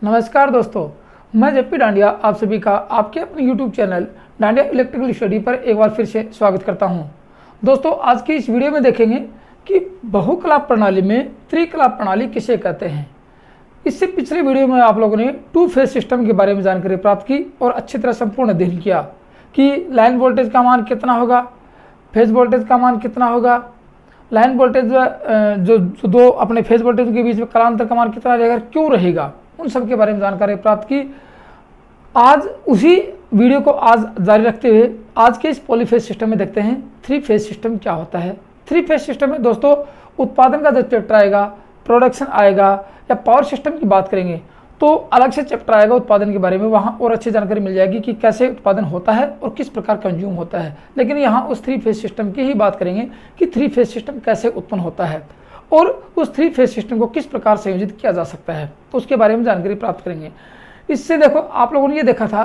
नमस्कार दोस्तों, मैं जेपी डांडिया आप सभी का आपके अपने YouTube channel dandiya electrical study पर एक बार फिर से स्वागत करता हूं। दोस्तों, आज की इस वीडियो में देखेंगे कि बहुकला प्रणाली में त्रिकला प्रणाली किसे कहते हैं। इससे पिछले वीडियो में आप लोगों ने टू फेज सिस्टम के बारे में जानकारी प्राप्त की और अच्छी तरह संपूर्ण अध्ययन किया कि लाइन वोल्टेज का मान कितना होगा, फेज वोल्टेज का मान कितना होगा, लाइन वोल्टेज जो दो अपने फेज वोल्टेज के बीच में कालांतर का मान कितना रहेगा, क्यों रहेगा, उन सब के बारे में जानकारी प्राप्त की। आज उसी वीडियो को आज जारी रखते हुए आज के इस पॉलीफेज सिस्टम में देखते हैं थ्री फेज सिस्टम क्या होता है। थ्री फेज सिस्टम में दोस्तों उत्पादन का जो चैप्टर आएगा, प्रोडक्शन आएगा या पावर सिस्टम की बात करेंगे तो अलग से चैप्टर आएगा उत्पादन के बारे में, वहाँ और अच्छी जानकारी मिल जाएगी कि कैसे उत्पादन होता है और किस प्रकार कंज्यूम होता है। लेकिन यहाँ उस थ्री फेज सिस्टम की ही बात करेंगे कि थ्री फेज सिस्टम कैसे उत्पन्न होता है और उस थ्री फेज सिस्टम को किस प्रकार संयोजित किया जा सकता है, तो उसके बारे में जानकारी प्राप्त करेंगे। इससे देखो, आप लोगों ने ये देखा था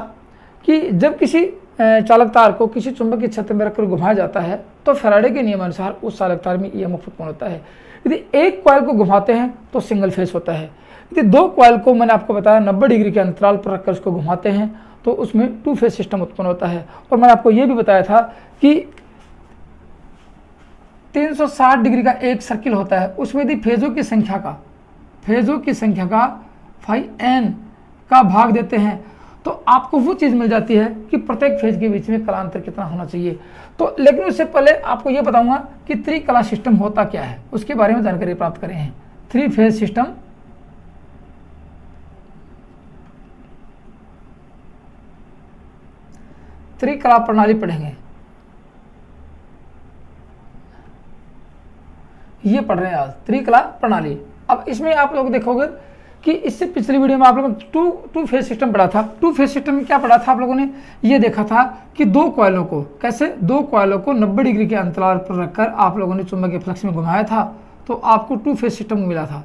कि जब किसी चालक तार को किसी चुंबकीय क्षेत्र में रखकर घुमाया जाता है तो फैराडे के नियम अनुसार उस चालक तार में ईएमएफ उत्पन्न होता है। यदि एक कॉइल को घुमाते हैं तो सिंगल फेज होता है। यदि दो कॉइल को, मैंने आपको बताया, 90 डिग्री के अंतराल पर रखकर उसको घुमाते हैं तो उसमें टू फेज सिस्टम उत्पन्न होता है। और मैंने आपको ये भी बताया था कि 360 डिग्री का एक सर्किल होता है, उसमें यदि फेजों की संख्या का फाई n का भाग देते हैं तो आपको वो चीज़ मिल जाती है कि प्रत्येक फेज के बीच में कलांतर कितना होना चाहिए। तो लेकिन उससे पहले आपको ये बताऊंगा कि त्रिकला सिस्टम होता क्या है, उसके बारे में जानकारी प्राप्त करें हैं। थ्री फेज सिस्टम त्रिकला प्रणाली पढ़ेंगे, ये पढ़ रहे हैं आज त्रिकला प्रणाली। अब इसमें आप लोग देखोगे कि इससे पिछली वीडियो में आप लोगों ने टू फेज सिस्टम पढ़ा था। टू फेज सिस्टम में क्या पढ़ा था आप लोगों ने, ये देखा था कि दो कॉइलों को 90 डिग्री के अंतराल पर रखकर आप लोगों ने चुंबकीय फ्लक्स में घुमाया था तो आपको टू फेज सिस्टम मिला था।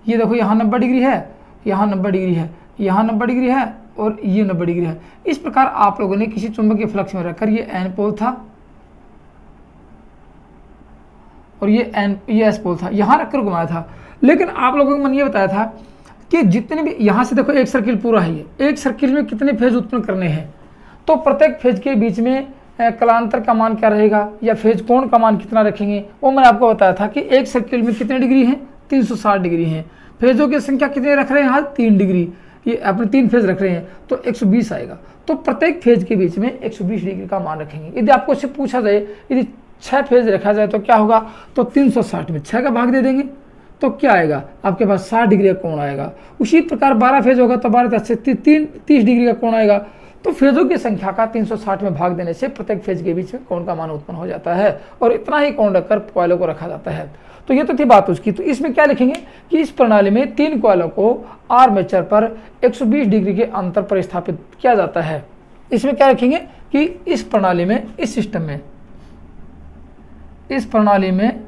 ये देखो, यहाँ 90 डिग्री है, यहाँ 90 डिग्री है, यहाँ 90 डिग्री है और ये 90 डिग्री है। इस प्रकार आप लोगों ने किसी चुंबकीय फ्लक्स में रखकर, ये एन पोल था और ये एस पोल था, यहाँ रखकर घुमाया था। लेकिन आप लोगों को मैंने ये बताया था कि जितने भी, यहाँ से देखो एक सर्किल पूरा है, ये एक सर्किल में कितने फेज उत्पन्न करने हैं, तो प्रत्येक फेज के बीच में कलांतर का मान क्या रहेगा या फेज कोण का मान कितना रखेंगे, वो मैंने आपको बताया था कि एक सर्किल में कितने डिग्री हैं, 360 डिग्री हैं। फेजों की संख्या कितने रख रहे हैं, आज 3 डिग्री, ये अपने 3 फेज रख रहे हैं तो 120 आएगा। तो प्रत्येक फेज के बीच में 120 डिग्री का मान रखेंगे। यदि आपको इससे पूछा जाए यदि 6 फेज रखा जाए तो क्या होगा, तो 360 में 6 का भाग दे देंगे तो क्या आएगा, आपके पास 60 डिग्री का कोण आएगा। उसी प्रकार 12 फेज होगा तो 12 से 30 डिग्री का कोण आएगा। तो फेजों की संख्या का 360 में भाग देने से प्रत्येक फेज के बीच में कोण का मान उत्पन्न हो जाता है और इतना ही कोण रखकर कॉइलों को रखा जाता है। तो ये तो थी बात उसकी। तो इसमें क्या लिखेंगे कि इस प्रणाली में 3 कॉइलों को आर्मेचर पर 120 डिग्री के अंतर पर स्थापित किया जाता है। इसमें क्या लिखेंगे कि इस प्रणाली में, इस सिस्टम में, इस प्रणाली में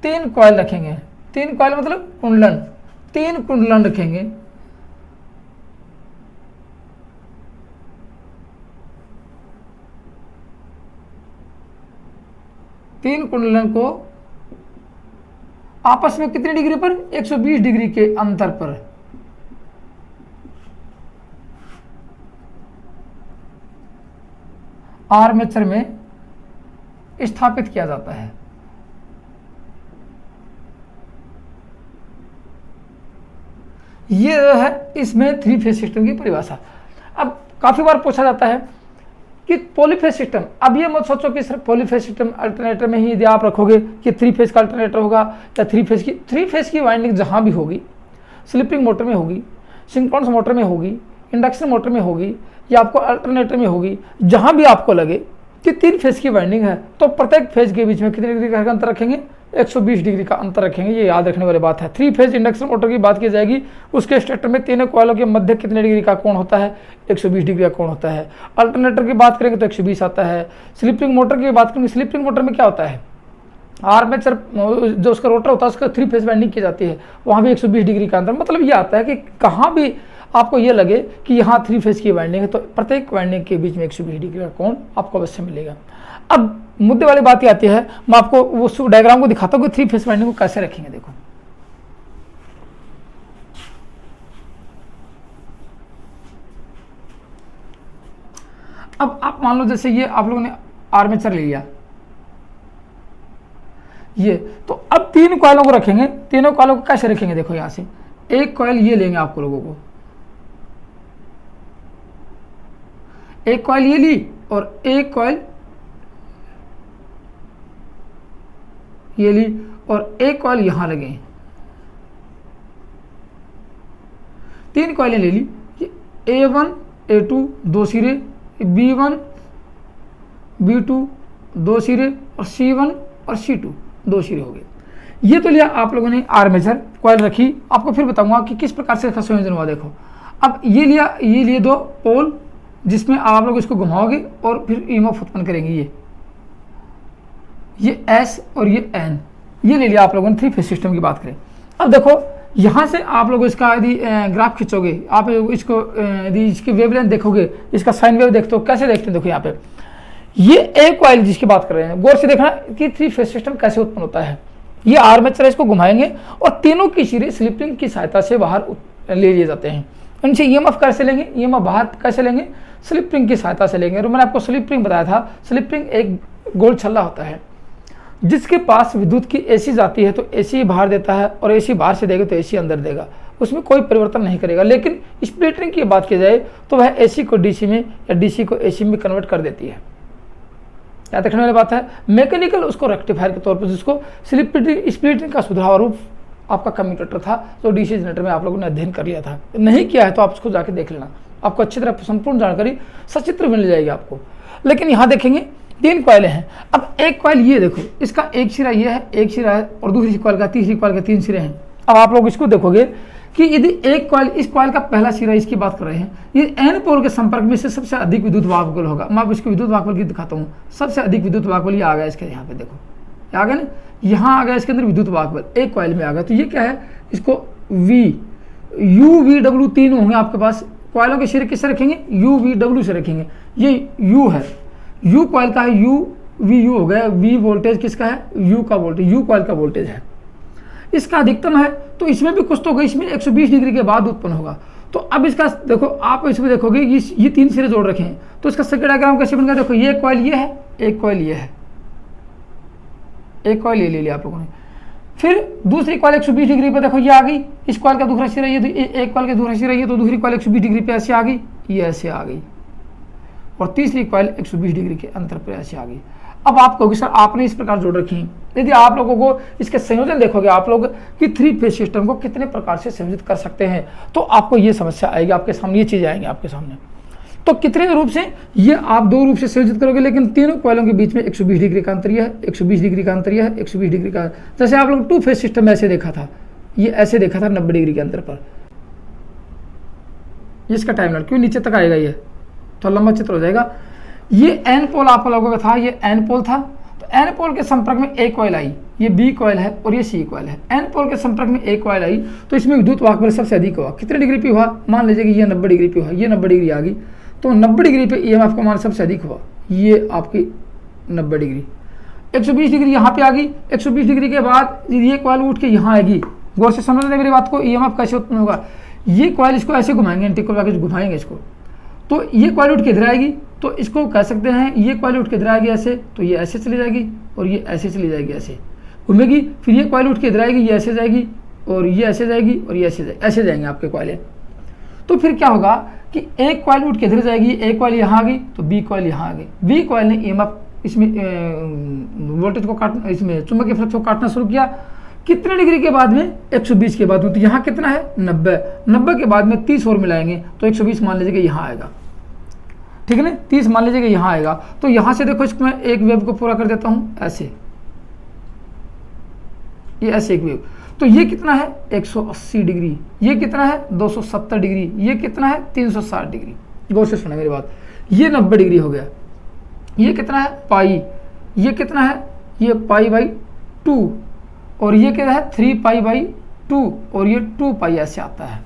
3 कॉइल रखेंगे। 3 कॉइल मतलब कुंडलन, 3 कुंडलन रखेंगे। तीन कुंडलन को आपस में कितनी डिग्री पर, 120 डिग्री के अंतर पर आर्मेचर में स्थापित किया जाता है। ये है इसमें थ्री फेज सिस्टम की परिभाषा। अब काफी बार पूछा जाता है कि पॉलीफेज सिस्टम, अब ये मत सोचो कि सिर्फ पॉलीफेज सिस्टम अल्टरनेटर में ही यदि आप रखोगे कि थ्री फेज का अल्टरनेटर होगा या थ्री फेज की वाइंडिंग जहां भी होगी, स्लिपिंग मोटर में होगी, सिंक्रोनस मोटर में होगी, इंडक्शन मोटर में होगी या आपको अल्टरनेटर में होगी, जहां भी आपको लगे कि 3 फेज की वाइंडिंग है तो प्रत्येक फेज के बीच में कितने डिग्री का अंतर रखेंगे, 120 डिग्री का अंतर रखेंगे। ये याद रखने वाली बात है। 3 फेज इंडक्शन मोटर की बात की जाएगी, उसके स्टेटर में तीनों कॉइलों के मध्य कितने डिग्री का कोण होता है, 120 डिग्री का कोण होता है। अल्टरनेटर की बात करेंगे तो 120 आता है। स्लिपिंग मोटर की बात करेंगे, स्लिपिंग मोटर में क्या होता है, आर्मेचर जो उसका रोटर होता है उसका 3 फेज वाइंडिंग की जाती है, वहाँ भी 120 डिग्री का अंतर। मतलब ये आता है कि कहाँ भी आपको ये लगे कि यहाँ 3 फेज की वाइंडिंग है तो प्रत्येक वाइंडिंग के बीच में 120 डिग्री का कोण आपको अवश्य मिलेगा। अब मुद्दे वाली बात ये आती है, मैं आपको वो डायग्राम को दिखाता हूँ कि 3 फेज वाइंडिंग को कैसे रखेंगे। देखो अब आप मान लो जैसे ये आप लोगों ने आर्मेचर ले लिया ये, तो अब 3 कॉइलों को रखेंगे। तीनों कॉइलों को कैसे रखेंगे, देखो यहां से एक कॉइल ये लेंगे आपको लोगों को, एक कॉइल ये ली और एक कॉइल ये ली और एक कॉइल यहां लगे। 3 कॉइलें ले ली, A1 A2 2 सिरे, B1 B2 2 सिरे और C1 और C2 2 सिरे हो गए। ये तो लिया आप लोगों ने आर्मेचर कॉइल रखी। आपको फिर बताऊंगा कि किस प्रकार से इसका संयोजन हुआ। देखो अब ये लिया, ये लिए 2 पोल जिसमें आप लोग इसको घुमाओगे और फिर ईएमएफ उत्पन्न करेंगे। ये S और ये N, ये ले लिया आप लोगों ने 3 फेज सिस्टम की बात करें। अब देखो यहाँ से आप लोग इसका यदि ग्राफ खींचोगे, आप इसको यदि इसकी वेवलेंथ देखोगे, इसका साइन वेव देखते हो, कैसे देखते हैं, देखो यहाँ पे ये एक कॉइल जिसकी बात कर रहे हैं, गौर से देखना कि 3 फेज सिस्टम कैसे उत्पन्न होता है। ये आर्मेचर है, इसको घुमाएंगे और तीनों की सिरे स्लिप रिंग की सहायता से बाहर ले लिए जाते हैं। इनसे ईएमएफ कैसे लेंगे, ईएमएफ बाहर कैसे लेंगे, स्लिप रिंग की सहायता से लेंगे। और मैंने आपको स्लिप रिंग बताया था, स्लिप रिंग एक गोल छल्ला होता है जिसके पास विद्युत की एसी जाती है तो एसी बाहर देता है और एसी बाहर से देगा तो एसी अंदर देगा, उसमें कोई परिवर्तन नहीं करेगा। लेकिन स्प्लिट रिंग की बात की जाए तो वह एसी को डीसी में या डीसी को एसी में कन्वर्ट कर देती है। क्या देखने वाली बात है, मैकेनिकल उसको रेक्टिफायर के तौर पर, जिसको स्प्लिट रिंग का सुधार रूप आपका कम्यूटेटर था जो डीसी जनरेटर में आप लोगों ने अध्ययन कर लिया था। नहीं किया है तो आप उसको जाके देख लेना, आपको अच्छी तरह संपूर्ण जानकारी सचित्र मिल जाएगी आपको। लेकिन यहाँ देखेंगे 3 कॉइलें हैं। अब एक कॉइल ये देखो, इसका एक सिरा ये है, एक सिरा है और दूसरी कॉइल का, तीसरी कॉइल के 3 सिरे हैं। अब आप लोग इसको देखोगे कि यदि एक कॉइल, इस कॉइल का पहला सिरा इसकी बात कर रहे हैं, ये एन पोल के संपर्क में से सबसे अधिक विद्युत वाहक होगा। मैं आपको इसकी विद्युत वाहक की दिखाता हूँ। सबसे अधिक विद्युत वाहक ये आ गया इसके, यहाँ पे देखो आ गया ना, यहाँ आ गया इसके अंदर विद्युत वाहक एक कॉइल में आ गया। तो ये क्या है, इसको UVW 3 होंगे आपके पास। कॉइलों के सिरे किससे रखेंगे, UVW से रखेंगे। ये U है, U कॉइल का है, VU हो गया। V वोल्टेज किसका है, U का वोल्टेज, U कॉइल का वोल्टेज है। इसका अधिकतम है तो इसमें भी कुछ तो होगा, इसमें 120 डिग्री के बाद उत्पन्न होगा। तो अब इसका देखो, आप इसमें देखोगे ये 3 सिरे जोड़ रखे हैं तो इसका सर्किट डायग्राम कैसे बन गया। देखो ये कॉइल ये है, एक कॉइल ये है, एक कॉइल ये ले लिया आप लोगों ने। फिर दूसरी कॉइल 120 डिग्री पे देखो ये आ गई, इस कॉइल का दूसरा सिरा ये, एक कॉइल का दूसरा सिरा ये, तो दूसरी कॉइल 120 डिग्री पे ऐसे आ गई, ये ऐसे आ गई, और तीसरी कॉइल 120 डिग्री के अंतर पर ऐसे आ गई। अब आप कहोगे सर आपने इस प्रकार जोड़ रखी हैं। यदि आप लोगों को इसके संयोजन देखोगे आप लोग कि 3 फेज सिस्टम को कितने प्रकार से संयोजित कर सकते हैं, तो आपको ये समस्या आएगी आपके सामने, ये चीज़ आएंगी आपके सामने। तो कितने रूप से, ये आप 2 रूप से संयोजित करोगे, लेकिन तीनों कॉइलों के बीच में 120 डिग्री का अंतर है, 120 डिग्री का अंतर है, 120 डिग्री का। जैसे आप लोग 2 फेज सिस्टम में ऐसे देखा था, ये ऐसे देखा था 90 डिग्री के अंतर पर। इसका टाइम क्यों नीचे तक आएगा, ये तो लंबा चित्र हो जाएगा। ये एन पोल आप लोगों का था, ये एन पोल था, तो एन पोल के संपर्क में एक कॉइल आई, ये बी कॉइल है और ये सी कॉइल है। एन पोल के संपर्क में एक कॉइल आई तो इसमें विद्युत वाहक बल सबसे अधिक हुआ। कितने डिग्री पे हुआ, मान लीजिए कि ये 90 डिग्री पे हुआ, ये 90 डिग्री आ गई, तो 90 डिग्री पे ईएमएफ का मान सबसे अधिक हुआ, ये आपकी 90 डिग्री। 120 डिग्री यहाँ पे आ गई, 120 डिग्री के बाद ये कॉइल उठ के यहाँ आएगी। गौर से समझ लें मेरी बात को, ईएमएफ कैसे उत्पन्न होगा। ये कॉइल इसको ऐसे घुमाएंगे, एंटी क्लॉकवाइज घुमाएंगे इसको, तो ये कॉइल उठ के इधर आएगी, तो इसको कह सकते हैं ये कॉइल उठ के इधर आएगी ऐसे, तो ये ऐसे चली जाएगी और ये ऐसे चली जाएगी, ऐसे घूमेगी। फिर ये कॉइल उठ के इधर आएगी, ये ऐसे जाएगी और ये ऐसे जाएगी और ये ऐसे जाएंगे आपके कॉइलें। तो फिर क्या होगा कि एक कॉइल उठ के इधर जाएगी, एक कॉइल यहाँ आ गई तो बी कॉइल यहाँ आ गई। बी कॉइल ने ईएमएफ इसमें वोल्टेज को काटना, इसमें चुंबकीय फ्लक्स को काटना शुरू किया। कितने डिग्री के बाद में, 120 के बाद में, तो यहाँ कितना है 90 के बाद में 30 और मिलाएंगे तो 120 मान लीजिए कि यहाँ आएगा, ठीक है ना, 30 मान लीजिए कि यहाँ आएगा। तो यहाँ से देखो इसको मैं एक वेव को पूरा कर देता हूँ ऐसे, ये ऐसे एक वेव, तो ये कितना है 180 डिग्री, ये कितना है 270 डिग्री, ये कितना है 360 डिग्री। गौर से सुना मेरी बात, ये 90 डिग्री हो गया, ये कितना है पाई, ये कितना है, ये पाई बाई 2, और ये क्या है 3 पाई बाई 2, और ये 2 पाई ऐसे आता है,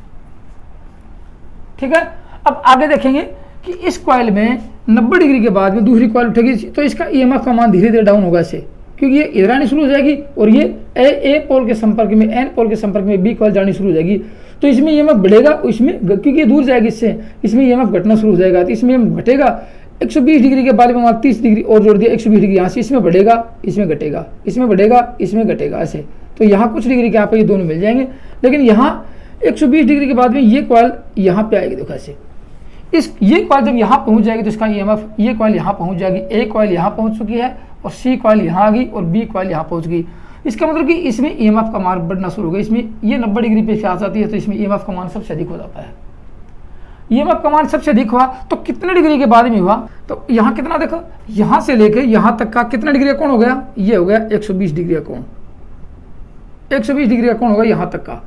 ठीक है। अब आगे देखेंगे कि इस कॉइल में 90 डिग्री के बाद में दूसरी कॉइल उठेगी तो इसका ईएमएफ का मान धीरे धीरे डाउन होगा ऐसे, क्योंकि ये इधर आनी शुरू हो जाएगी और ये ए पोल के संपर्क में, एन पोल के संपर्क में बी कॉइल जानी शुरू हो जाएगी, तो इसमें ईएमएफ बढ़ेगा, इसमें क्योंकि ये दूर जाएगी इससे, इसमें ईएमएफ घटना शुरू हो जाएगा, तो इसमें घटेगा। 120 डिग्री के बाद में हमारा 30 डिग्री और जोड़ दिया, 120 डिग्री यहाँ से, इसमें बढ़ेगा, इसमें घटेगा, इसमें बढ़ेगा, इसमें घटेगा, ऐसे। तो यहाँ कुछ डिग्री के यहाँ पे ये दोनों मिल जाएंगे, लेकिन यहाँ 120 डिग्री के बाद में ये कॉइल यहाँ पे आएगी, देखो ऐसे। ये कॉइल जब यहाँ पहुँच जाएगी तो इसका EMF, ये कॉइल यहाँ पहुँच जाएगी, ए कॉइल यहाँ पहुँच चुकी है और सी कॉइल यहाँ आ गई और बी कॉइल यहाँ पहुँच गई। इसका मतलब कि इसमें EMF का मान बढ़ना शुरू हो गया। इसमें ये 90 डिग्री पे आ जाती है तो इसमें EMF का मान सबसे अधिक हो जाता है। EMF का मान सबसे अधिक हुआ तो कितने डिग्री के बाद में हुआ, तो यहाँ कितना देखो, यहाँ से लेके यहाँ तक का कितना डिग्री का कोण हो गया, ये हो गया 120 डिग्री का कोण, 120 डिग्री का कोण होगा यहाँ तक का।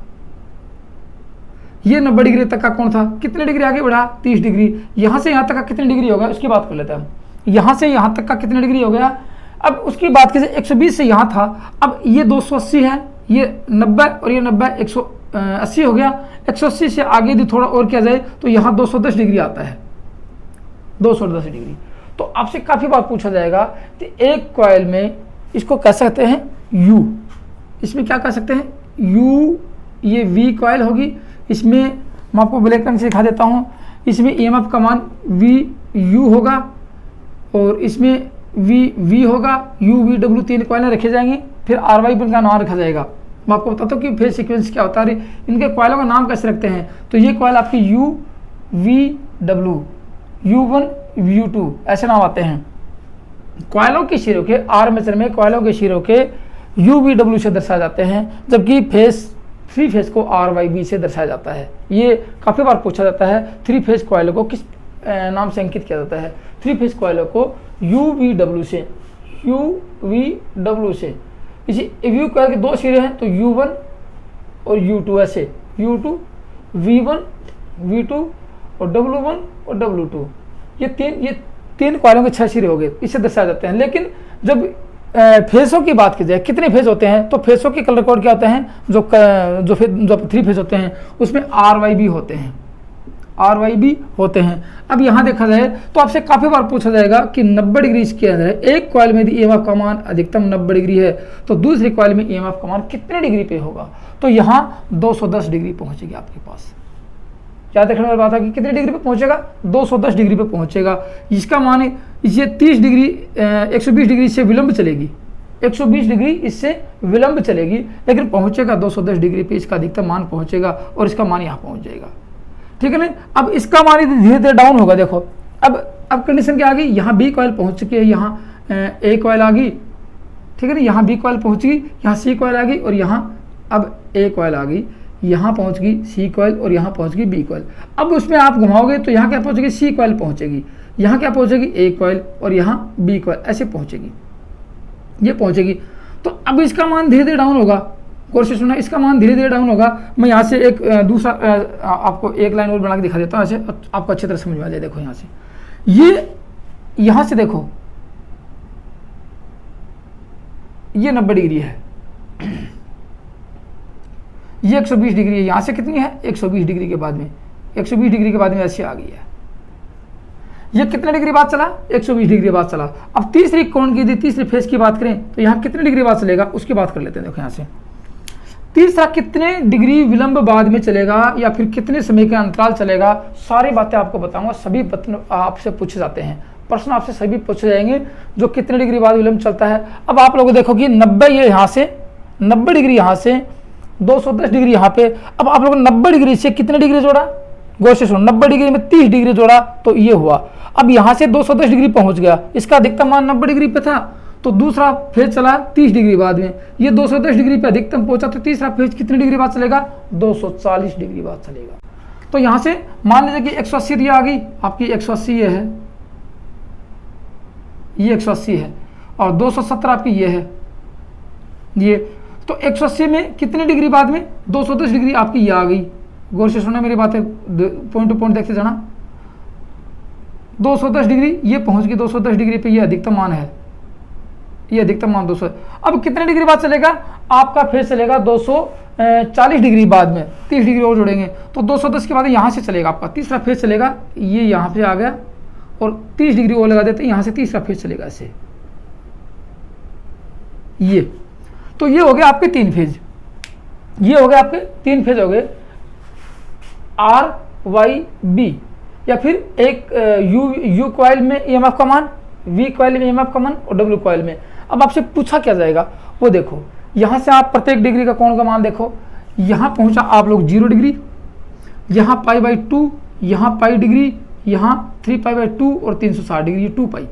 ये 90 डिग्री तक का कोण था, कितने डिग्री आगे बढ़ा, 30 डिग्री। यहाँ से यहाँ तक का कितनी डिग्री हो गया उसकी बात कर लेते हैं हम। यहाँ से यहाँ तक का कितने डिग्री हो गया, अब उसकी बात कीजिए, 120 से यहाँ था, अब ये 280 है, ये 90 और ये 90 180 हो गया। 180 से आगे यदि थोड़ा और किया जाए तो यहाँ 210 डिग्री आता है, 210 डिग्री। तो आपसे काफ़ी बार पूछा जाएगा कि एक कॉइल में इसको कह सकते हैं U, इसमें क्या कह सकते हैं U, ये V कॉइल होगी। इसमें मैं आपको ब्लैक पेन से दिखा देता हूँ, इसमें EMF का मान VU होगा और इसमें V होगा, UVW 3 कॉइलें रखे जाएंगी, फिर RY का नाम रखा जाएगा। मैं आपको बताता हूँ कि फेज सीक्वेंस क्या होता है, इनके कॉइलों का नाम कैसे रखते हैं। तो ये कॉइल आपकी UVW, U1, U2 ऐसे नाम आते हैं। कॉइलों के शिरों के आर्मेचर में कॉइलों के शिरों के UVW से दर्शाए जाते हैं, जबकि थ्री फेज को RYB से दर्शाया जाता है। ये काफ़ी बार पूछा जाता है, थ्री फेज कॉइलों को किस नाम से अंकित किया जाता है। थ्री फेज कॉइलों को UVW से। इसी व्यू कॉइल के 2 सिरे हैं तो U1 और U2 ऐसे, U2, V1, V2 और W1 और W2। ये तीन कॉइलों के 6 सिरे हो गए, इससे दर्शाए जाते हैं। लेकिन जब फेसों की बात की जाए, कितने फेज होते हैं, तो फेसों के कलर कोड क्या होते हैं, जो थ्री फेज होते हैं उसमें RYB होते हैं। अब यहाँ देखा जाए तो आपसे काफ़ी बार पूछा जाएगा कि 90 डिग्री इसके अंदर है, एक कॉइल में यदि EMF का मान अधिकतम 90 डिग्री है तो दूसरी कॉइल में EMF का मान कितने डिग्री पे होगा, तो यहाँ 210 डिग्री पहुँचेगी आपके पास। क्या देखने वाली बात है कि कितने डिग्री पे पहुँचेगा, 210 डिग्री पे पहुँचेगा। इसका मान ये 30 डिग्री 120 डिग्री से विलंब चलेगी, 120 डिग्री इससे विलंब चलेगी, लेकिन पहुँचेगा 210 डिग्री पे इसका अधिकतम मान पहुँचेगा और इसका मान यहाँ पहुँच जाएगा। ठीक है ना। अब इसका मान धीरे धीरे डाउन होगा। देखो अब कंडीशन क्या आ गई, यहाँ बी कॉइल पहुँच चुकी है, यहाँ ए कॉइल आ गई, ठीक है ना, यहाँ बी कॉइल पहुँच गई, यहाँ सी कॉइल आ गई और यहाँ अब ए कॉइल आ गई, यहाँ पहुँच गई सी कॉइल और यहाँ पहुँच गई बी कॉइल। अब उसमें आप घुमाओगे तो यहाँ क्या पहुँचेगी, सी कॉइल पहुँचेगी, यहाँ क्या पहुँचेगी, ए कॉइल और यहाँ बी कॉइल, ऐसे पहुँचेगी, ये पहुँचेगी। तो अब इसका मान धीरे धीरे डाउन होगा, गौर से सुनना, इसका मान धीरे धीरे डाउन होगा। मैं यहाँ से एक दूसरा आपको एक लाइन और बना के दिखा देता हूँ, ऐसे आपको अच्छी तरह समझ में आ जाए। देखो यहाँ से, ये यहाँ से देखो ये 90 डिग्री है, ये 120 डिग्री है, यहाँ से कितनी है 120 डिग्री के बाद में, 120 डिग्री के बाद में ऐसे आ गई है। ये कितने डिग्री बाद चला, 120 डिग्री बाद चला। अब तीसरी कोण की, तीसरी फेज की बात करें तो यहाँ कितने डिग्री बाद चलेगा उसकी बात कर लेते हैं। देखो यहाँ से तीसरा कितने डिग्री विलंब बाद में चलेगा या फिर कितने समय का अंतराल चलेगा, सारी बातें आपको बताऊंगा। सभी आपसे पूछे जाते हैं, प्रश्न आपसे सभी पूछे जाएंगे जो कितने डिग्री बाद विलंब चलता है। अब आप लोग देखो कि 90 ये यहाँ से 90 डिग्री, यहाँ से 210 डिग्री यहाँ पे। अब आप लोग 90 डिग्री से कितने डिग्री जोड़ा, गौर से सुनो, 90 डिग्री में 30 डिग्री जोड़ा तो ये हुआ। अब यहाँ से 210 डिग्री पहुँच गया, इसका अधिकतम मान 90 डिग्री पे था, तो दूसरा फेज चला 30 डिग्री बाद में, ये 210 डिग्री पे अधिकतम पहुंचा, तो तीसरा फेज कितने डिग्री बाद चलेगा, 240 डिग्री बाद चलेगा। तो यहाँ से मान लीजिए कि 180 ये आ गई आपकी, 180 ये है, ये 180 है और 270 आपकी ये है, ये तो 180 में कितने डिग्री बाद में 210 डिग्री आपकी ये आ गई। गौर से सुना मेरी बातें, पॉइंट टू पॉइंट देखते जाना। 210 डिग्री ये पहुंच गई, 210 डिग्री पे ये अधिकतम मान है, ये अधिकतम मान 200। अब कितने डिग्री बाद चलेगा आपका फेज चलेगा 240 डिग्री बाद में, 30 डिग्री और जोड़ेंगे तो 210 के बाद यहाँ से चलेगा आपका तीसरा फेज चलेगा, ये यहाँ पे आ गया और 30 डिग्री और लगा देते हैं, यहाँ से तीसरा फेज चलेगा ऐसे, ये तो ये हो गए आपके 3 फेज, ये हो गए आपके 3 फेज हो गए RYB। या फिर एक यू कॉइल में ईएमएफ का मान, वी कॉइल में ईएमएफ का मान और डब्ल्यू कॉइल में। अब आपसे पूछा क्या जाएगा वो देखो, यहाँ से आप प्रत्येक डिग्री का कोण का मान देखो, यहाँ पहुँचा आप लोग 0 डिग्री, यहाँ π/2, यहाँ पाई डिग्री, यहाँ 3π/2 और 360 डिग्री 2 पाई।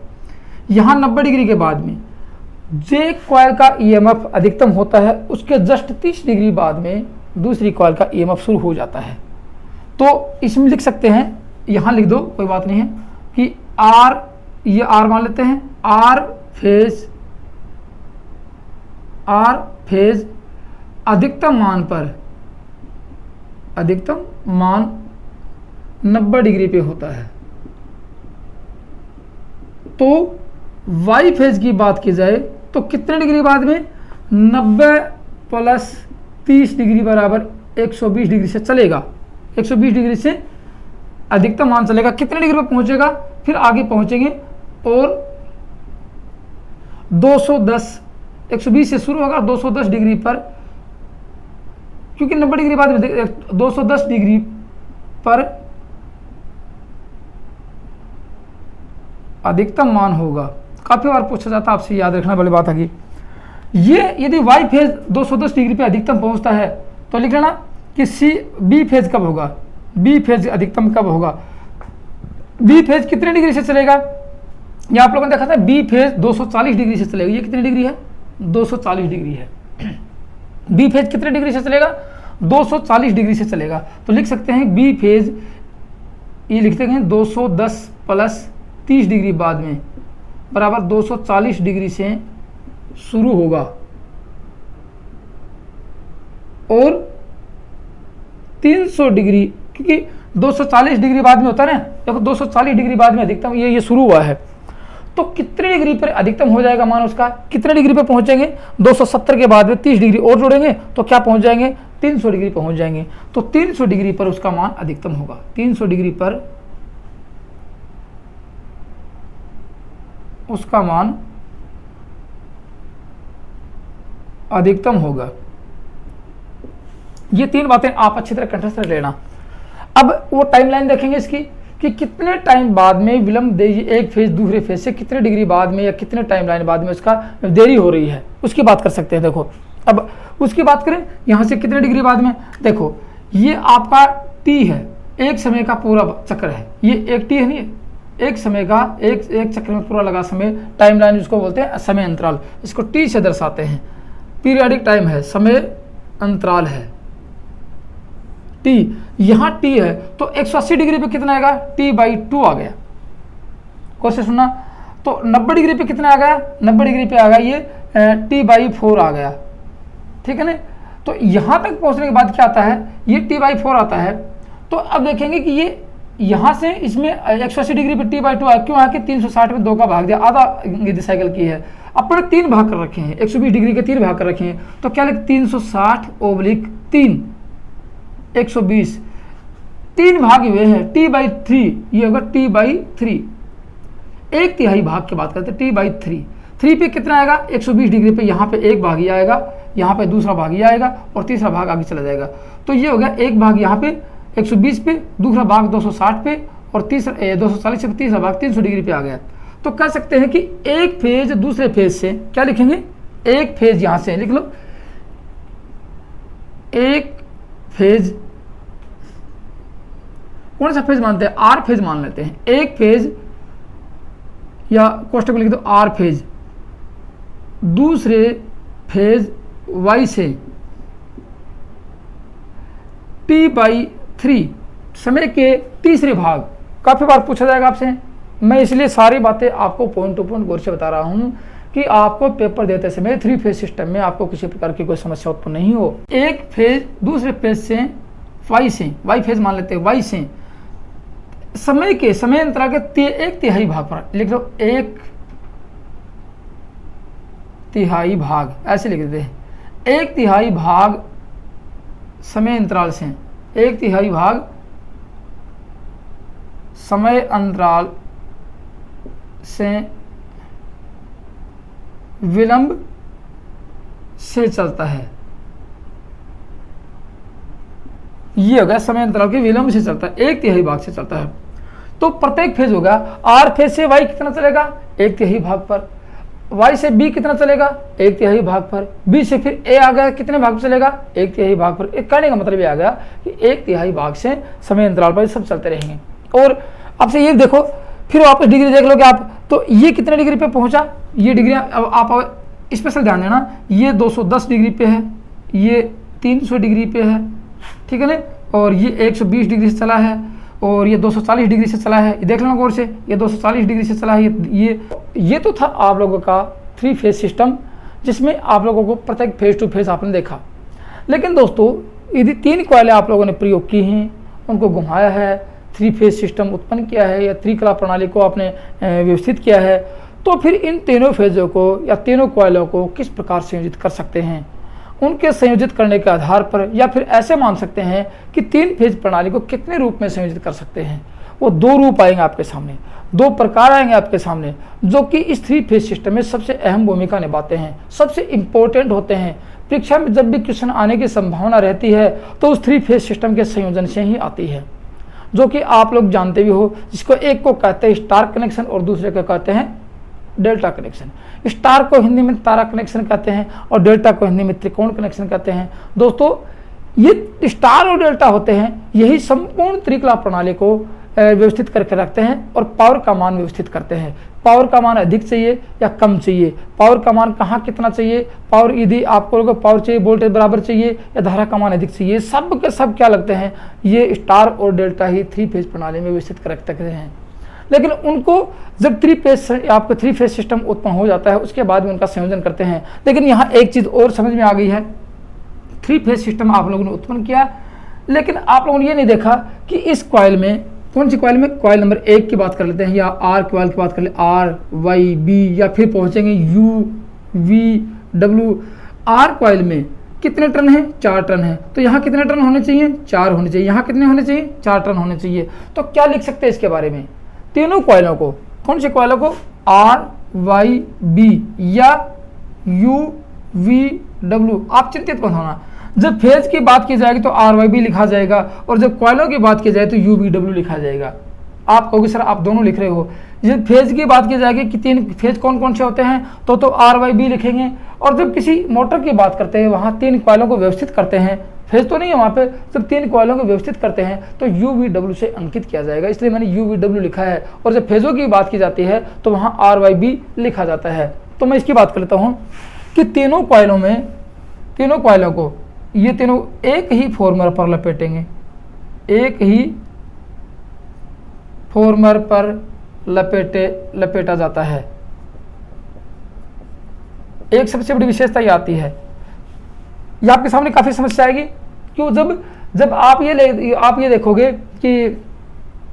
यहाँ 90 डिग्री के बाद में जे कॉइल का ईएमएफ अधिकतम होता है उसके जस्ट 30 डिग्री बाद में दूसरी कॉइल का ईएमएफ शुरू हो जाता है। तो इसमें लिख सकते हैं, यहाँ लिख दो कोई बात नहीं है, कि आर, ये आर मान लेते हैं, आर फेज अधिकतम मान 90 डिग्री पे होता है। तो वाई फेज की बात की जाए तो कितने डिग्री बाद में, 90 प्लस 30 डिग्री बराबर 120 डिग्री से चलेगा, 120 डिग्री से अधिकतम मान चलेगा, कितने डिग्री पर पहुंचेगा, फिर आगे पहुंचेंगे और 210, 120 से शुरू होगा 210 डिग्री पर, क्योंकि 90 डिग्री बाद में 210 डिग्री पर अधिकतम मान होगा। काफी बार पूछा जाता है, आपसे याद रखना वाली बात है कि ये यदि वाई फेज 210 डिग्री पे अधिकतम पहुंचता है तो लिख लेना कि बी फेज कब होगा, बी फेज अधिकतम कब होगा, बी फेज कितने डिग्री से चलेगा। ये आप लोगों ने देखा था बी फेज 240 डिग्री से चलेगा, ये कितनी डिग्री है, 240 डिग्री है। बी फेज कितने डिग्री से चलेगा, 240 डिग्री से चलेगा। तो लिख सकते हैं बी फेज, ये लिखते हैं 210 प्लस 30 डिग्री बाद में बराबर 240 डिग्री से शुरू होगा और 300 डिग्री, क्योंकि 240 डिग्री बाद में होता है ना, देखो 240 डिग्री बाद में अधिकतम ये शुरू हुआ है। तो कितने डिग्री पर अधिकतम हो जाएगा मान उसका, कितने डिग्री पे पहुंचेंगे, 270 के बाद में 30 डिग्री और जोड़ेंगे तो क्या पहुंच जाएंगे, 300 डिग्री पहुंच जाएंगे। तो 300 डिग्री पर उसका मान अधिकतम होगा, 300 डिग्री पर उसका मान अधिकतम होगा। ये तीन बातें आप अच्छी तरह कंठस्थ कर लेना। अब वो टाइमलाइन देखेंगे इसकी कि कितने टाइम बाद में विलंब देरी, एक फेज दूसरे फेज से कितने डिग्री बाद में या कितने टाइमलाइन बाद में उसका देरी हो रही है, उसकी बात कर सकते हैं। देखो अब उसकी बात करें, यहाँ से कितने डिग्री बाद में, देखो ये आपका टी है, एक समय का पूरा चक्र है, ये एक टी है नहीं, एक समय का एक चक्र में पूरा लगा समय, टाइमलाइन जिसको बोलते हैं समय अंतराल, इसको टी से दर्शाते हैं। पीरियडिक टाइम है, समय अंतराल है टी, यहाँ टी है तो 180 डिग्री पे कितना आएगा, t/2 आ गया। क्वेश्चन सुनना, तो 90 डिग्री पे कितना आ गया, 90 डिग्री पे आ गया ये t/4 आ गया, ठीक है ना। तो यहाँ तक पहुँचने के बाद क्या आता है, ये t/4 आता है। तो अब देखेंगे कि ये यहाँ से इसमें 180 डिग्री पे t/2 आया, क्यों आया कि 360 में 2 का भाग दिया, आधा यदि साइकिल की है, अपने 3 भाग कर रखे हैं, 120 डिग्री के 3 भाग कर रखे हैं। तो क्या लिख, 360/3 120, 3 भाग हुए हैं, t/3 ये होगा t/3, 1/3 भाग की बात करते हैं, t/3, 3 पे कितना आएगा, 120 डिग्री पे यहाँ पे एक भाग ही आएगा, यहाँ पे दूसरा भाग ही आएगा और तीसरा भाग आगे चला जाएगा। तो ये हो गया एक भाग यहाँ पे 120 पे, दूसरा भाग 260 पे और तीसरा 240 से तीसरा भाग 300 डिग्री पे आ गया। तो कह सकते हैं कि एक फेज दूसरे फेज से, क्या लिखेंगे, एक फेज यहाँ से लिख लो, एक फेज, कौन सा फेज मानते हैं, आर फेज मान लेते हैं, एक फेज या कोष्टक में लिख दो आर फेज दूसरे फेज वाई से t/3 समय के तीसरे भाग, काफी बार पूछा जाएगा आपसे, मैं इसलिए सारी बातें आपको पॉइंट टू पॉइंट गौर से बता रहा हूं कि आपको पेपर देते समय 3 फेज सिस्टम में आपको किसी प्रकार की कोई समस्या उत्पन्न नहीं हो। एक फेज दूसरे फेज से वाई फेज मान लेते हैं, वाई से समय अंतराल के 1/3 भाग पर लिख लो, 1/3 भाग ऐसे लिख देते हैं, 1/3 भाग समय अंतराल से, 1/3 भाग समय अंतराल से विलंब से चलता है। ये हो गया समय अंतराल के विलंब से चलता है, 1/3 भाग से चलता है। तो प्रत्येक फेज होगा, आर फेज से वाई कितना चलेगा 1/3 भाग पर, वाई से बी कितना चलेगा 1/3 भाग पर, बी से फिर ए आ गया कितने भाग चलेगा 1/3 भाग पर। एक कहने का मतलब ये आ गया कि 1/3 भाग से समय अंतराल पर सब चलते रहेंगे। और आपसे ये देखो, फिर वापस डिग्री देख लोगे आप, तो ये कितने डिग्री पे पहुंचा, ये डिग्री आप स्पेशल ध्यान देना, ये 210 डिग्री पे है, ये 300 डिग्री पे है, ठीक है ना, और ये 120 डिग्री से चला है, और ये 240 डिग्री से चला है, ये देख लेना गौर से, ये 240 डिग्री से चला है। ये तो था आप लोगों का 3 फेज सिस्टम, जिसमें आप लोगों को प्रत्येक फेज टू फेज आपने देखा। लेकिन दोस्तों यदि 3 कॉइलें आप लोगों ने प्रयोग की हैं, उनको घुमाया है, 3 फेज सिस्टम उत्पन्न किया है, या त्रिकला प्रणाली को आपने व्यवस्थित किया है, तो फिर इन तीनों फेजों को या तीनों कॉइलों को किस प्रकार संयोजित कर सकते हैं। उनके संयोजित करने के आधार पर, या फिर ऐसे मान सकते हैं कि 3 फेज प्रणाली को कितने रूप में संयोजित कर सकते हैं। वो 2 रूप आएंगे आपके सामने, 2 प्रकार आएंगे आपके सामने, जो कि इस 3 फेज सिस्टम में सबसे अहम भूमिका निभाते हैं, सबसे इंपॉर्टेंट होते हैं। परीक्षा में जब भी क्वेश्चन आने की संभावना रहती है तो उस 3 फेज सिस्टम के संयोजन से ही आती है, जो कि आप लोग जानते भी हो, जिसको एक को कहते हैं स्टार कनेक्शन और दूसरे को कहते हैं डेल्टा कनेक्शन। स्टार को हिंदी में तारा कनेक्शन कहते हैं और डेल्टा को हिंदी में त्रिकोण कनेक्शन कहते हैं। दोस्तों ये स्टार और डेल्टा होते हैं, यही संपूर्ण त्रिकला प्रणाली को व्यवस्थित करके रखते हैं और पावर का मान व्यवस्थित करते हैं। पावर का मान अधिक चाहिए या कम चाहिए, पावर का मान कहाँ कितना चाहिए, पावर यदि आपको पावर चाहिए वोल्टेज बराबर चाहिए या धारा का मान अधिक चाहिए, सब के सब क्या लगते हैं, ये स्टार और डेल्टा ही 3 फेज प्रणाली में व्यवस्थित कर रखते हैं। लेकिन उनको जब 3 फेज सिस्टम उत्पन्न हो जाता है उसके बाद में उनका संयोजन करते हैं। लेकिन यहाँ एक चीज़ और समझ में आ गई है, 3 फेज सिस्टम आप लोगों ने उत्पन्न किया, लेकिन आप लोगों ने ये नहीं देखा कि इस कॉइल में, कौन सी कॉइल में, कॉइल नंबर 1 की बात कर लेते हैं, या आर कॉइल की बात कर ले, आर वाई बी, या फिर पहुँचेंगे U V W. R coil में कितने टर्न हैं, 4 टर्न हैं, तो यहाँ कितने टर्न होने चाहिए, 4 होने चाहिए, यहाँ कितने होने चाहिए, 4 टर्न होने चाहिए। तो क्या लिख सकते हैं इसके बारे में, तीनों कॉइलों को, कौन से कॉइलों को, आर वाई बी या यू वी डब्ल्यू। आप चिंतित मत होना, जब फेज की बात की जाएगी तो आर वाई बी लिखा जाएगा, और जब कॉइलों की बात की जाए तो यू वी डब्ल्यू लिखा जाएगा। आप कहोगे सर आप दोनों लिख रहे हो, जब फेज की बात की जाएगी कि 3 फेज कौन कौन से होते हैं तो आर वाई बी लिखेंगे, और जब किसी मोटर की बात करते हैं वहाँ 3 कॉइलों को व्यवस्थित करते हैं, फेज तो नहीं है वहाँ पे, जब 3 कॉइलों को व्यवस्थित करते हैं तो यू वी डब्ल्यू से अंकित किया जाएगा, इसलिए मैंने यू वी डब्ल्यू लिखा है। और जब फेजों की बात की जाती है तो वहाँ आर वाई बी लिखा जाता है। तो मैं इसकी बात कर लेता हूँ कि तीनों कॉइलों को ये तीनों एक ही फॉर्मर पर लपेटेंगे, एक ही फॉर्मर पर लपेटा जाता है। एक सबसे बड़ी विशेषता ये आती है, ये आपके सामने काफी समस्या आएगी, क्यों, जब आप ये देखोगे कि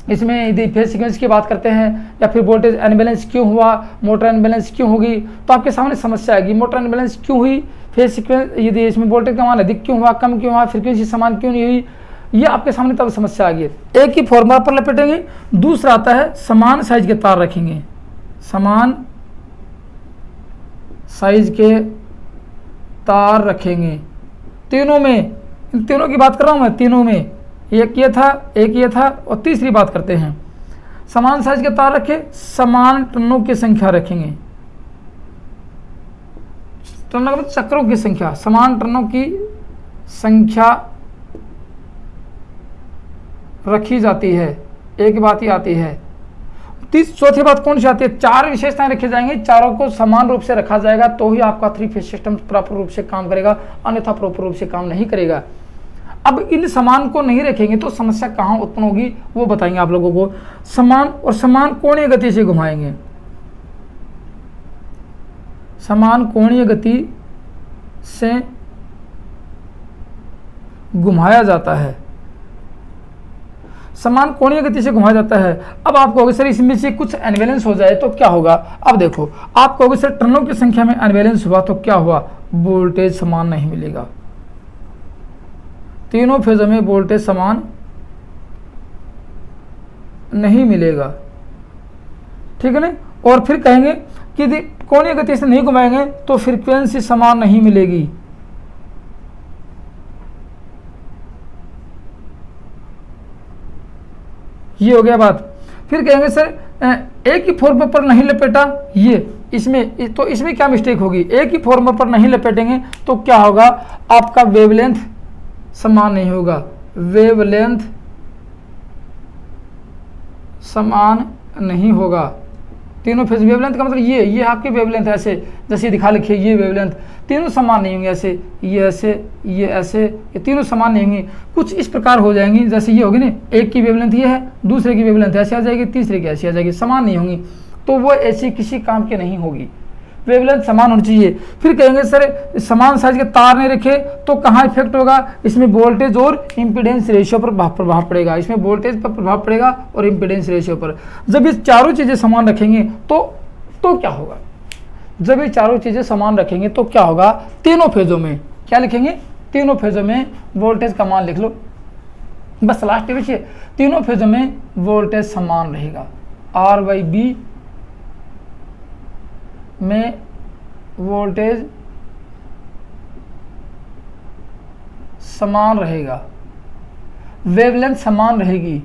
इसमें यदि फेज सीक्वेंस की बात करते हैं या फिर वोल्टेज अनबैलेंस क्यों हुआ, मोटर अनबैलेंस क्यों होगी, तो आपके सामने समस्या आएगी, मोटर अनबैलेंस क्यों हुई, फेज सीक्वेंस यदि इसमें वोल्टेज का मान अधिक क्यों हुआ, कम क्यों हुआ, फ्रीक्वेंसी समान क्यों नहीं हुई, ये आपके सामने तब समस्या आ गई। एक ही फॉर्मूला पर लपेटेंगे। दूसरा आता है समान साइज के तार रखेंगे, समान साइज के तार रखेंगे तीनों में, इन तीनों की बात कर रहा हूं मैं, तीनों में एक ये था और तीसरी बात करते हैं, समान साइज के तार रखे, समान टर्नों की संख्या रखेंगे, टर्नों मतलब चक्रों की संख्या, समान टर्नों की संख्या रखी जाती है। एक बात ही आती है, चौथी बात कौन सी आती है, 4 विशेषताएं रखी जाएंगी, चारों को समान रूप से रखा जाएगा तो ही आपका 3 फेज सिस्टम प्रॉपर रूप से काम करेगा, अन्यथा प्रॉपर रूप से काम नहीं करेगा। अब इन समान को नहीं रखेंगे तो समस्या कहाँ उत्पन्न होगी वो बताएंगे आप लोगों को। समान कोणीय गति से घुमाएंगे, समान कोणीय गति से घुमाया जाता है, समान कोणीय गति से घुमाया जाता है। अब आप कहोगे सर इसमें से कुछ अनबैलेंस हो जाए तो क्या होगा, अब देखो आप कहोगे सर टर्नों की संख्या में अनबैलेंस हुआ तो क्या हुआ, वोल्टेज समान नहीं मिलेगा, तीनों फेजों में वोल्टेज समान नहीं मिलेगा, ठीक है ना। और फिर कहेंगे कि यदि कोणीय गति से नहीं घुमाएंगे तो फ्रीक्वेंसी समान नहीं मिलेगी, ये हो गया बात। फिर कहेंगे सर एक ही फॉर्म पर नहीं लपेटा, ये इसमें तो इसमें क्या मिस्टेक होगी, एक ही फॉर्म पर नहीं लपेटेंगे तो क्या होगा, आपका वेवलेंथ समान नहीं होगा, वेवलेंथ समान नहीं होगा। तीनों फेज वेवलेंथ का मतलब ये आपकी वेवलेंथ ऐसे जैसे दिखा लिखिए, ये वेवलेंथ तीनों समान नहीं होंगे, ऐसे ये ऐसे ये ऐसे, ये तीनों समान नहीं होंगी, कुछ इस प्रकार हो जाएंगी जैसे ये होगी ना, एक की वेवलेंथ ये है, दूसरे की वेवलेंथ ऐसे आ जाएगी, तीसरे की ऐसी आ जाएगी, समान नहीं होंगी, तो वो ऐसी किसी काम की नहीं होगी, वेवलेंथ समान होनी चाहिए। फिर कहेंगे सर समान साइज के तार नहीं रखे तो कहाँ इफेक्ट होगा, इसमें वोल्टेज और इम्पीडेंस रेशियो पर प्रभाव पड़ेगा, इसमें वोल्टेज पर प्रभाव पड़ेगा और इम्पीडेंस रेशियो पर। जब ये चारों चीज़ें समान रखेंगे तो क्या होगा, जब ये चारों चीज़ें समान रखेंगे तो क्या होगा, तीनों फेजों में क्या लिखेंगे, तीनों फेजों में वोल्टेज का मान लिख लो, बस लास्ट बच्चे, तीनों फेजों में वोल्टेज समान रहेगा, R/B में वोल्टेज समान रहेगा, वेवलेंथ समान रहेगी,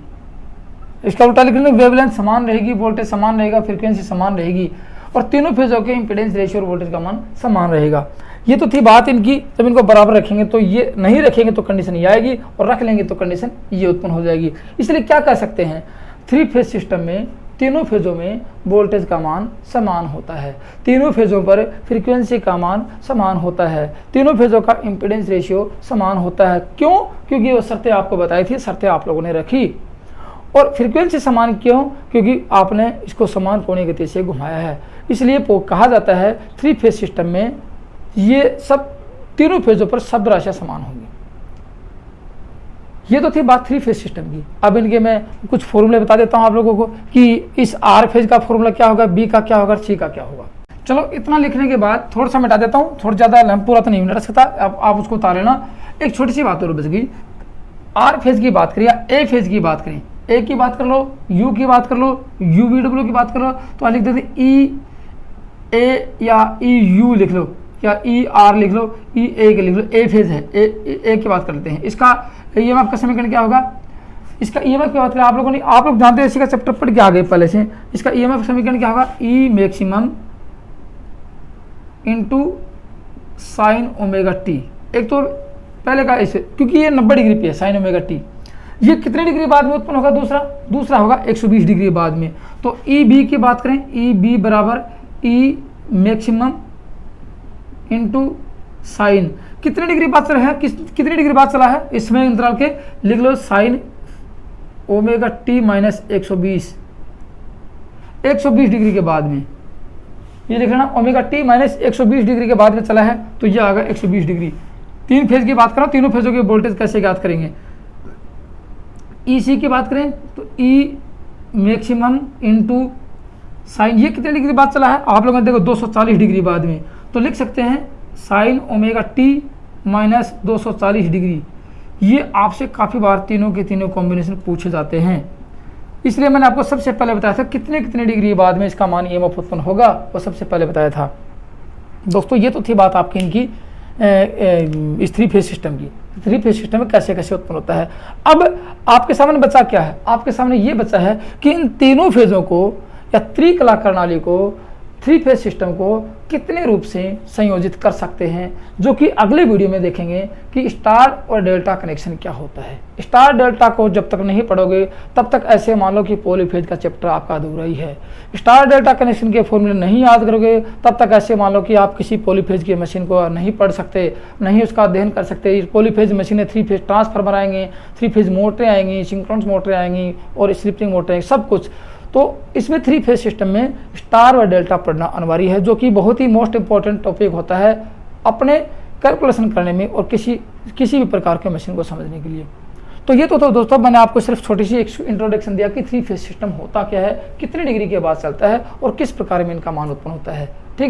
इसका उल्टा लिख लेंगे, वेवलेंथ समान रहेगी, वोल्टेज समान रहेगा, फ्रीक्वेंसी समान रहेगी, और तीनों फेजों के इंपीडेंस रेशियो और वोल्टेज का मान समान रहेगा। ये तो थी बात इनकी, जब इनको बराबर रखेंगे तो ये नहीं रखेंगे तो कंडीशन ये आएगी, और रख लेंगे तो कंडीशन ये उत्पन्न हो जाएगी। इसलिए क्या कह सकते हैं, 3 फेज सिस्टम में तीनों फेजों में वोल्टेज का मान समान होता है, तीनों फेजों पर फ्रीक्वेंसी का मान समान होता है, तीनों फेजों का इम्पीडेंस रेशियो समान होता है। क्यों, क्योंकि वो शर्तें आपको बताई थी, शर्तें आप लोगों ने रखी। और फ्रीक्वेंसी समान क्यों, क्योंकि आपने इसको समान कोणीय गति से घुमाया है, इसलिए कहा जाता है 3 फेज सिस्टम में ये सब तीनों फेजों पर सब राशियां समान होंगी। ये तो थी बात 3 फेज सिस्टम की। अब इनके मैं कुछ फॉर्मूले बता देता हूँ आप लोगों को कि इस R फेज का फॉर्मूला क्या होगा, B का क्या होगा, C का क्या होगा। चलो इतना लिखने के बाद थोड़ा सा मिटा देता हूँ, थोड़ा ज़्यादा पूरा तो नहीं मिटा सकता, अब आप उसको उतार लेना। एक छोटी सी बात और बच गई, R फेज की बात करें या A फेज की बात करें, A की बात कर लो, U की बात कर लो, UVW की बात कर लो, तो लिख देते EA या EU लिख लो, या ER लिख लो, EA के लिख लो, A फेज है, A की बात कर लेते हैं। इसका EMF का समीकरण क्या होगा, इसका EMF की बात करें, आप लोग जानते हैं, इसी का चैप्टर पढ़ के आ गए पहले से। इसका EMF समीकरण क्या होगा, E maximum into sine omega T. एक तो पहले का ऐसे, क्योंकि ये 90 डिग्री पे है साइन ओमेगा टी, ये कितने डिग्री बाद में उत्पन्न होगा, दूसरा होगा 120 डिग्री बाद में। तो EB की बात करें, EB बराबर E मैक्सिमम इंटू साइन, कितने डिग्री बाद चला है, कितने डिग्री बाद चला है, इसमें अंतराल के लिख लो, sine omega T minus 120 degree के बाद में, ये लिख लेना, ओमेगा टी माइनस 120 डिग्री के बाद में चला है, तो ये आ गया 120 डिग्री। 3 फेज की बात करो, तीनों फेजों के वोल्टेज कैसे ज्ञात करेंगे। EC की बात करें तो E मैक्सिमम इंटू साइन, ये कितने डिग्री बाद चला है, आप लोगों ने देखो 240 डिग्री बाद में, तो लिख सकते हैं sign omega T minus 240 degree. ये आपसे काफ़ी बार तीनों के तीनों कॉम्बिनेशन पूछे जाते हैं, इसलिए मैंने आपको सबसे पहले बताया था कितने डिग्री बाद में इसका मान EMF उत्पन्न होगा, वो सबसे पहले बताया था। दोस्तों ये तो थी बात आपकी इनकी इस 3 फेज सिस्टम की, 3 फेज सिस्टम में कैसे कैसे उत्पन्न होता है। अब आपके सामने बचा क्या है, आपके सामने ये बचा है कि इन तीनों फेजों को या त्रिकला प्रणाली को, 3 फेज सिस्टम को कितने रूप से संयोजित कर सकते हैं, जो कि अगले वीडियो में देखेंगे कि स्टार और डेल्टा कनेक्शन क्या होता है। स्टार डेल्टा को जब तक नहीं पढ़ोगे तब तक ऐसे मान लो कि पॉलीफेज का चैप्टर आपका अधूरा ही है। स्टार डेल्टा कनेक्शन के फॉर्मूले नहीं याद करोगे तब तक ऐसे मान लो कि आप किसी पॉलीफेज की मशीन को नहीं पढ़ सकते, नहीं उसका अध्ययन कर सकते। पॉलीफेज मशीनें 3 फेज ट्रांसफार्मर आएंगे, 3 फेज मोटरें आएंगी, सिंक्रोनस मोटरें आएंगी और स्लिपिंग मोटरें, सब कुछ। तो इसमें 3 फेज सिस्टम में स्टार और डेल्टा पढ़ना अनिवार्य है, जो कि बहुत ही मोस्ट इंपॉर्टेंट टॉपिक होता है अपने कैलकुलेशन करने में और किसी भी प्रकार के मशीन को समझने के लिए। तो ये तो दोस्तों मैंने आपको सिर्फ छोटी सी एक इंट्रोडक्शन दिया कि 3 फेज सिस्टम होता क्या है, कितने डिग्री के बाद चलता है और किस प्रकार में इनका मान उत्पन्न होता है। ठीक है।